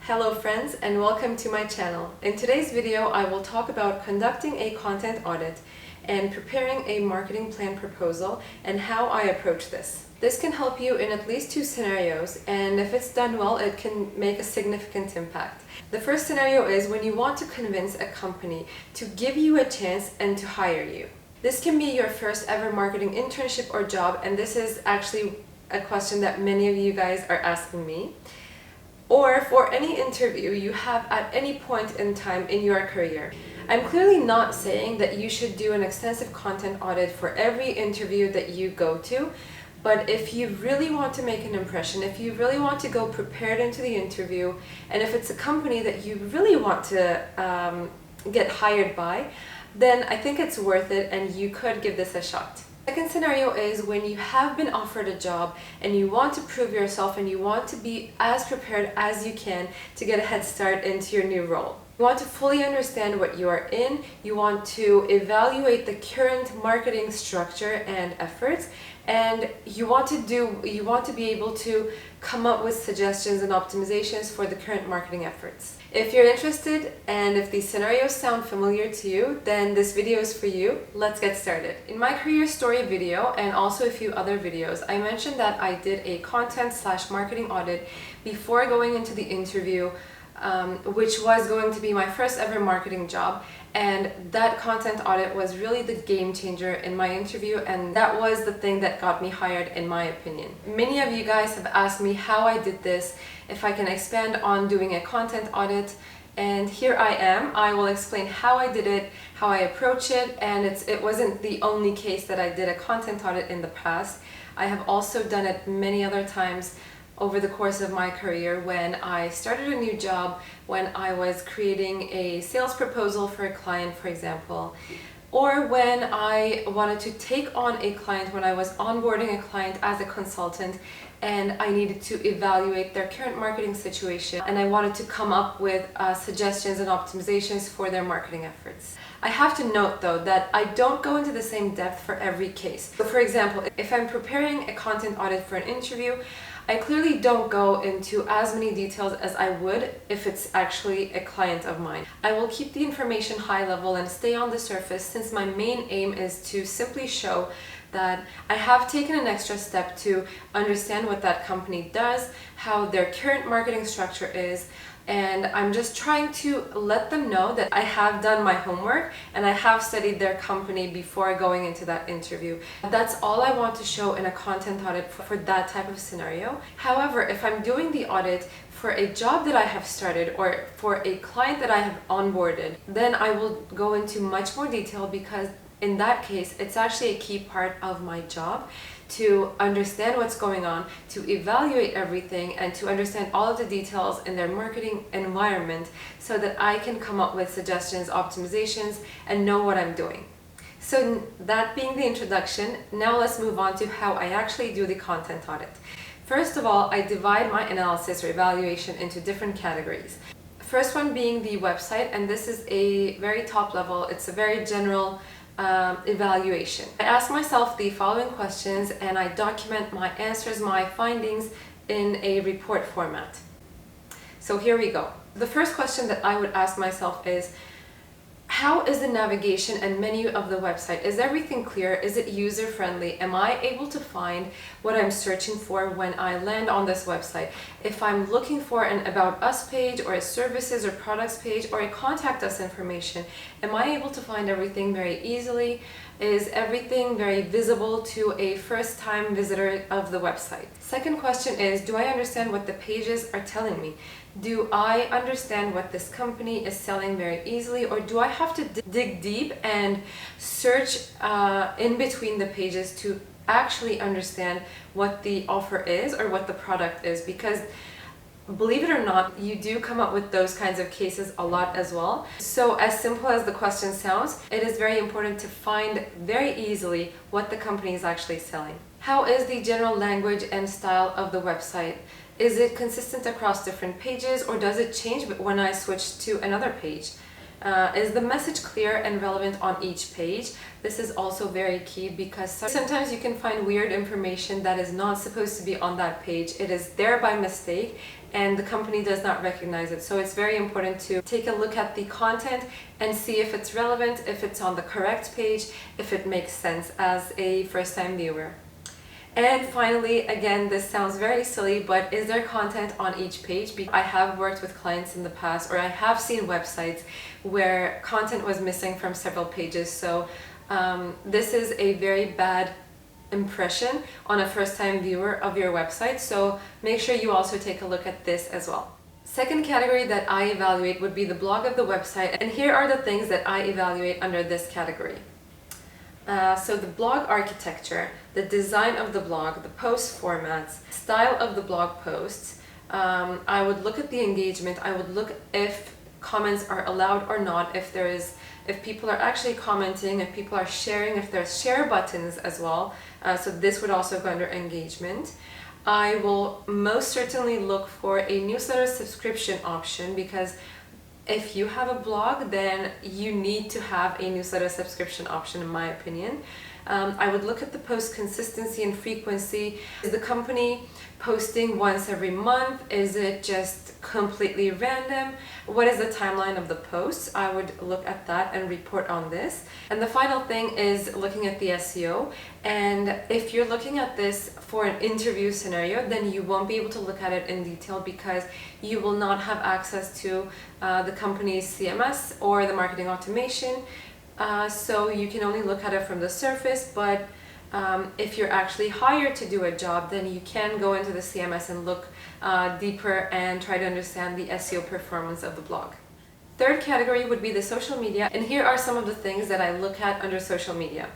Hello friends and welcome to my channel. In today's video I will talk about conducting a content audit and preparing a marketing plan proposal and how I approach this. This can help you in at least two scenarios, and if it's done well it can make a significant impact. The first scenario is when you want to convince a company to give you a chance and to hire you. This can be your first ever marketing internship or job, and this is actually a question that many of you guys are asking me. Or for any interview you have at any point in time in your career. I'm clearly not saying that you should do an extensive content audit for every interview that you go to, but if you really want to make an impression, if you really want to go prepared into the interview, and if it's a company that you really want to get hired by, then I think it's worth it and you could give this a shot. Second scenario is when you have been offered a job and you want to prove yourself and you want to be as prepared as you can to get a head start into your new role. You want to fully understand what you are in, you want to evaluate the current marketing structure and efforts, and you want to be able to come up with suggestions and optimizations for the current marketing efforts. If you're interested and if these scenarios sound familiar to you, then this video is for you. Let's get started. In my career story video and also a few other videos, I mentioned that I did a content/marketing audit before going into the interview, which was going to be my first ever marketing job, and that content audit was really the game changer in my interview, and that was the thing that got me hired in my opinion. Many of you guys have asked me how I did this, if I can expand on doing a content audit, and here I am. I will explain how I did it, how I approach it, and it wasn't the only case that I did a content audit in the past. I have also done it many other times over the course of my career when I started a new job, when I was creating a sales proposal for a client, for example, or when I wanted to take on a client, when I was onboarding a client as a consultant and I needed to evaluate their current marketing situation and I wanted to come up with suggestions and optimizations for their marketing efforts. I have to note though that I don't go into the same depth for every case. So for example, if I'm preparing a content audit for an interview, I clearly don't go into as many details as I would if it's actually a client of mine. I will keep the information high level and stay on the surface, since my main aim is to simply show that I have taken an extra step to understand what that company does, how their current marketing structure is, and I'm just trying to let them know that I have done my homework and I have studied their company before going into that interview. That's all I want to show in a content audit for that type of scenario. However, if I'm doing the audit for a job that I have started or for a client that I have onboarded, then I will go into much more detail, because in that case it's actually a key part of my job to understand what's going on, to evaluate everything, and to understand all of the details in their marketing environment so that I can come up with suggestions, optimizations, and know what I'm doing. So that being the introduction, now let's move on to how I actually do the content audit. First of all, I divide my analysis or evaluation into different categories. First one being the website, and this is a very top level, it's a very general evaluation. I ask myself the following questions and I document my answers, my findings in a report format. So here we go. The first question that I would ask myself is, how is the navigation and menu of the website? Is everything clear? Is it user-friendly? Am I able to find what I'm searching for when I land on this website? If I'm looking for an About Us page or a services or products page or a contact us information, am I able to find everything very easily? Is everything very visible to a first-time visitor of the website? Second question is, do I understand what the pages are telling me? Do I understand what this company is selling very easily, or do I have to dig deep and search in between the pages to actually understand what the offer is or what the product is? Because believe it or not, you do come up with those kinds of cases a lot as well. So as simple as the question sounds, it is very important to find very easily what the company is actually selling. How is the general language and style of the website? Is it consistent across different pages, or does it change when I switch to another page? Is the message clear and relevant on each page? This is also very key because sometimes you can find weird information that is not supposed to be on that page. It is there by mistake and the company does not recognize it. So it's very important to take a look at the content and see if it's relevant, if it's on the correct page, if it makes sense as a first-time viewer. And finally, again, this sounds very silly, but is there content on each page? I have worked with clients in the past, or I have seen websites where content was missing from several pages. So this is a very bad impression on a first-time viewer of your website. So make sure you also take a look at this as well. Second category that I evaluate would be the blog of the website. And here are the things that I evaluate under this category. So the blog architecture, the design of the blog, the post formats, style of the blog posts. I would look at the engagement. I would look if comments are allowed or not, if people are actually commenting, if people are sharing, if there's share buttons as well. So this would also go under engagement. I will most certainly look for a newsletter subscription option because if you have a blog, then you need to have a newsletter subscription option, in my opinion. I would look at the post consistency and frequency. Is the company posting once every month? Is it just completely random? What is the timeline of the posts? I would look at that and report on this. And the final thing is looking at the SEO. And if you're looking at this for an interview scenario, then you won't be able to look at it in detail because you will not have access to the company's CMS or the marketing automation. So you can only look at it from the surface, but if you're actually hired to do a job, then you can go into the CMS and look deeper and try to understand the SEO performance of the blog. Third category would be the social media, and here are some of the things that I look at under social media.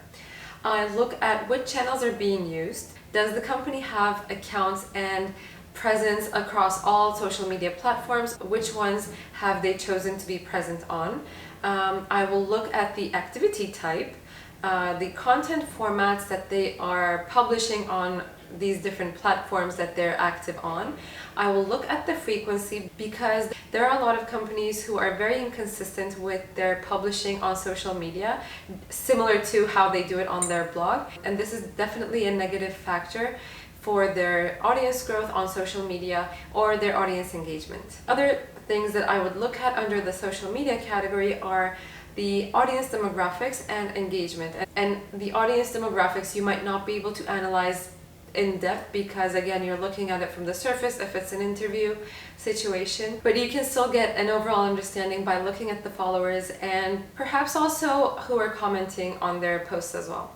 I look at what channels are being used. Does the company have accounts and presence across all social media platforms? Which ones have they chosen to be present on? I will look at the activity type, the content formats that they are publishing on these different platforms that they're active on. I will look at the frequency because there are a lot of companies who are very inconsistent with their publishing on social media, similar to how they do it on their blog. And this is definitely a negative factor for their audience growth on social media or their audience engagement. Other things that I would look at under the social media category are the audience demographics and engagement. And the audience demographics you might not be able to analyze in depth because again you're looking at it from the surface if it's an interview situation, but you can still get an overall understanding by looking at the followers and perhaps also who are commenting on their posts as well.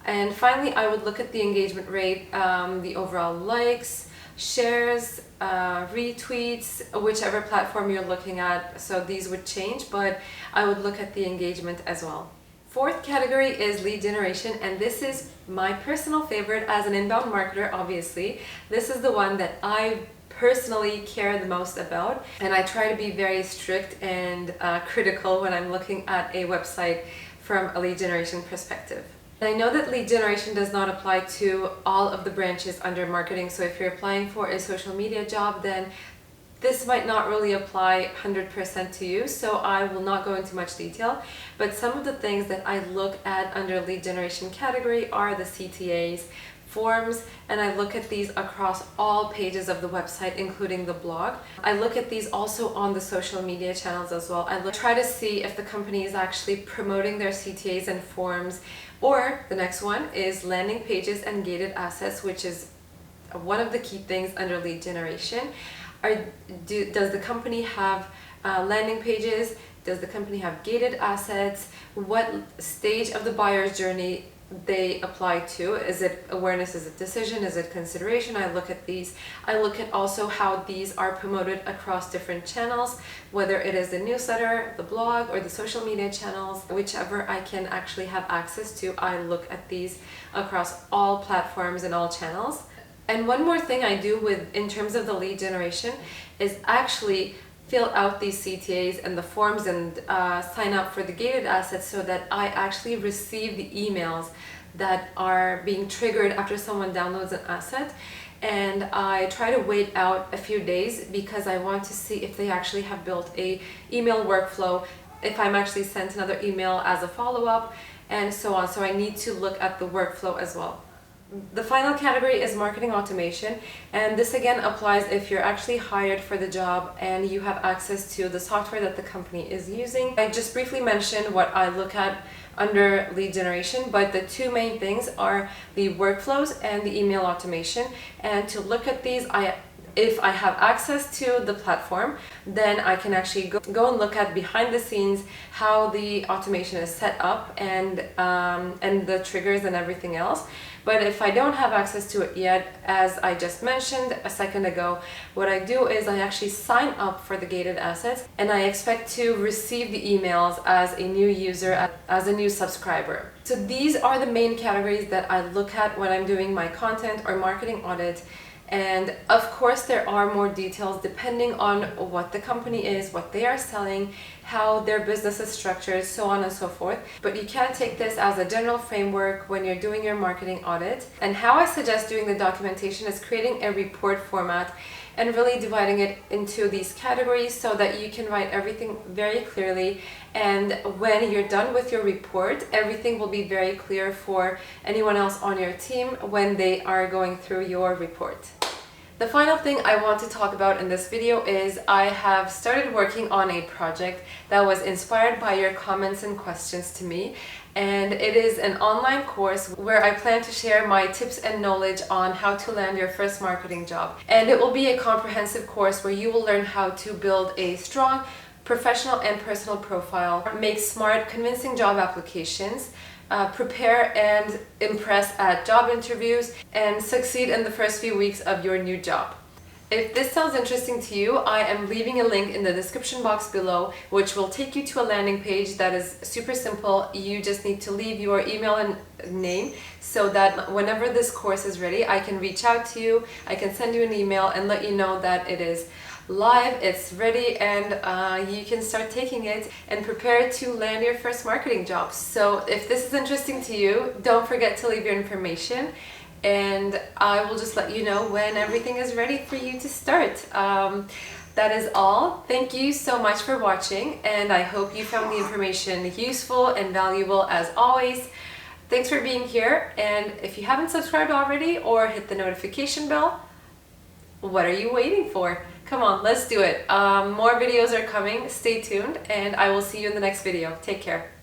And finally, I would look at the engagement rate, the overall likes, shares, retweets, whichever platform you're looking at. So these would change, but I would look at the engagement as well. Fourth category is lead generation, and this is my personal favorite as an inbound marketer, obviously. This is the one that I personally care the most about, and I try to be very strict and critical when I'm looking at a website from a lead generation perspective. And I know that lead generation does not apply to all of the branches under marketing, so if you're applying for a social media job, then this might not really apply 100% to you, so I will not go into much detail. But some of the things that I look at under lead generation category are the CTAs, forms, and I look at these across all pages of the website, including the blog. I look at these also on the social media channels as well. I try to see if the company is actually promoting their CTAs and forms. Or the next one is landing pages and gated assets, which is one of the key things under lead generation. Does the company have landing pages? Does the company have gated assets? What stage of the buyer's journey they apply to? Is it awareness? Is it decision? Is it consideration? I look at these. I look at also how these are promoted across different channels, whether it is the newsletter, the blog, or the social media channels, whichever I can actually have access to. I look at these across all platforms and all channels. And one more thing I do in terms of the lead generation is actually fill out these CTAs and the forms and sign up for the gated assets so that I actually receive the emails that are being triggered after someone downloads an asset. and I try to wait out a few days because I want to see if they actually have built a email workflow, if I'm actually sent another email as a follow-up, and so on. So I need to look at the workflow as well. The final category is marketing automation, and this again applies if you're actually hired for the job and you have access to the software that the company is using. I just briefly mentioned what I look at under lead generation, but the two main things are the workflows and the email automation. And to look at these, if I have access to the platform, then I can actually go and look at behind the scenes how the automation is set up and the triggers and everything else. But if I don't have access to it yet, as I just mentioned a second ago, what I do is I actually sign up for the gated assets, and I expect to receive the emails as a new user, as a new subscriber. So these are the main categories that I look at when I'm doing my content or marketing audit. And of course there are more details depending on what the company is, what they are selling, how their business is structured, so on and so forth. But you can take this as a general framework when you're doing your marketing audit. And how I suggest doing the documentation is creating a report format and really dividing it into these categories so that you can write everything very clearly. And when you're done with your report, everything will be very clear for anyone else on your team when they are going through your report. The final thing I want to talk about in this video is I have started working on a project that was inspired by your comments and questions to me, and it is an online course where I plan to share my tips and knowledge on how to land your first marketing job. And it will be a comprehensive course where you will learn how to build a strong professional and personal profile, make smart, convincing job applications, prepare and impress at job interviews, and succeed in the first few weeks of your new job. If this sounds interesting to you, I am leaving a link in the description box below, which will take you to a landing page that is super simple. You just need to leave your email and name so that whenever this course is ready, I can reach out to you, I can send you an email and let you know that it is live, it's ready, and you can start taking it and prepare to land your first marketing job. So if this is interesting to you, don't forget to leave your information, and I will just let you know when everything is ready for you to start. That is all. Thank you so much for watching, and I hope you found the information useful and valuable as always. Thanks for being here, and if you haven't subscribed already or hit the notification bell, what are you waiting for? Come on, let's do it. More videos are coming. Stay tuned, and I will see you in the next video. Take care.